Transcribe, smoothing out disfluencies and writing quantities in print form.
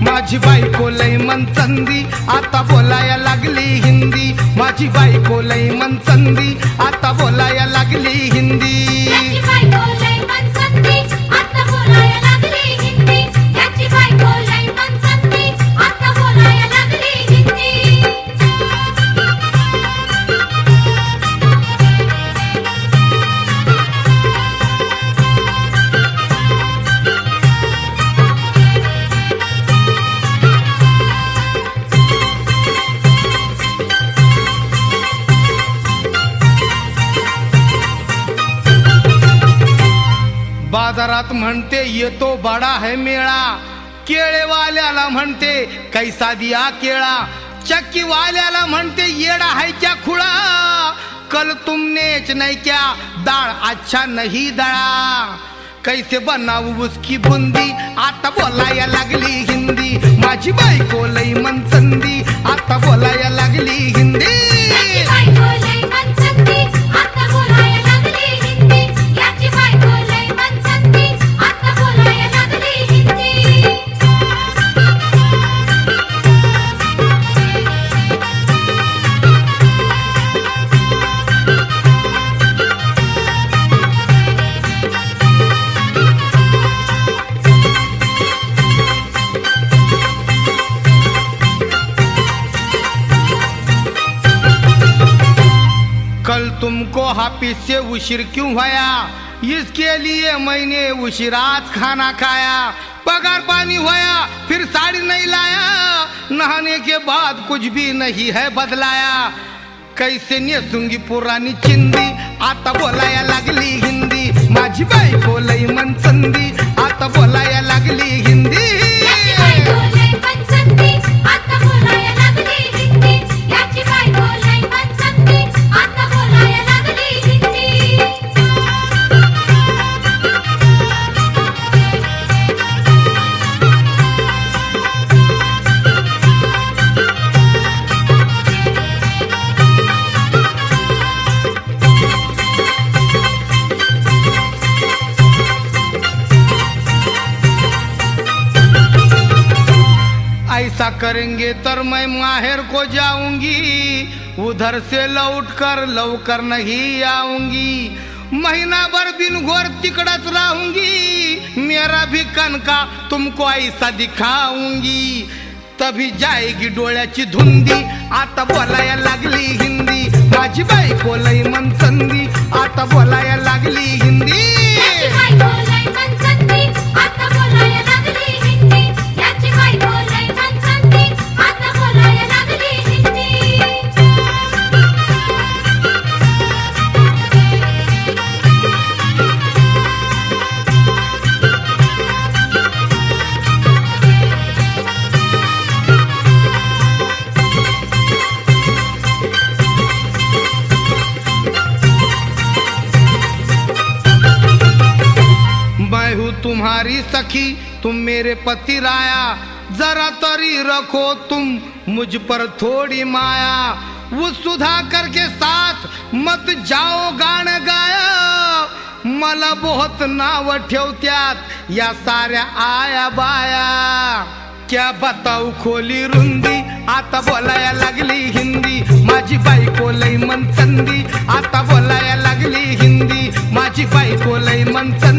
माझी बायको लय मनचंदी आता बोलाया लागली हिंदी। माझी बायको लय मनचंदी आता बोलाया लागली हिंदी। याची बायको लय मनचंदी आता बोलाया लागली हिंदी। याची बायको लय मनचंदी आता बोलाया लागली हिंदी। बाजारात म्हणते येतो बडा है मेळा, केळेवाल्याला म्हणते कैसा दिया केळा, चक्कीवाल्याला म्हणते येडा है क्या खुळा, कल तुमनेच नहीं क्या दाळ अच्छा नहीं दळा, कैसे बनाऊ उसकी बुंदी आता बोलाया लागली हिंदी। माझी बायको लय मनचंदी आता बोलाया लागली हिंदी। याची बायको लय मनचंदी आता बोलाया लागली हिंदी। याची बायको लय मनचंदी आता बोलाया लागली हिंदी। कल तुमको हाफिज से उशिर क्यों हुआ, इसके लिए मैंने उशिरात खाना खाया, पगार पानी होया फिर साड़ी नहीं लाया, नहाने के बाद कुछ भी नहीं है बदलाया, कैसे नेसूंगी पुरानी चिंदी आता बोलाया लागली हिंदी। माझी बायको लय मनचंदी आता बोलाया लागली हिंदी। याची बायको लय मनचंदी आता बोलाया लागली हिंदी। याची बायको लय मनचंदी आता बोलाया लागली हिंदी। ऐसा करेंगे तर मैं माहिर को जाऊंगी, उधर से लौटकर लौकर नहीं आऊंगी, महीना भर दिन घोर तिकड़च रहूंगी, मेरा भी कनका तुमको ऐसा दिखाऊंगी, तभी जाएगी डोळ्याची धुंदी आता बोलाया लागली हिंदी। माझी बायको लय मनचंदी आता बोलाया लागली हिंदी। याची बायको लय मनचंदी आता बोलाया लागली हिंदी। याची बायको लय मनचंदी आता बोलाया लागली हिंदी। मैं हूँ तुम्हारी सखी तुम मेरे पति राया, जरा तरी रखो तुम मुझ पर थोड़ी माया, वो सुधाकर के साथ मत जाओ गाण गाया, मला बहुत नाव ठेवत्यात या साऱ्या आया बाया, क्या बताऊ खोली रुंदी आता बोलाया लागली हिंदी। माझी बायको लय मनचंदी आता बोलाया लागली हिंदी। माझी बायको लय मनचंदी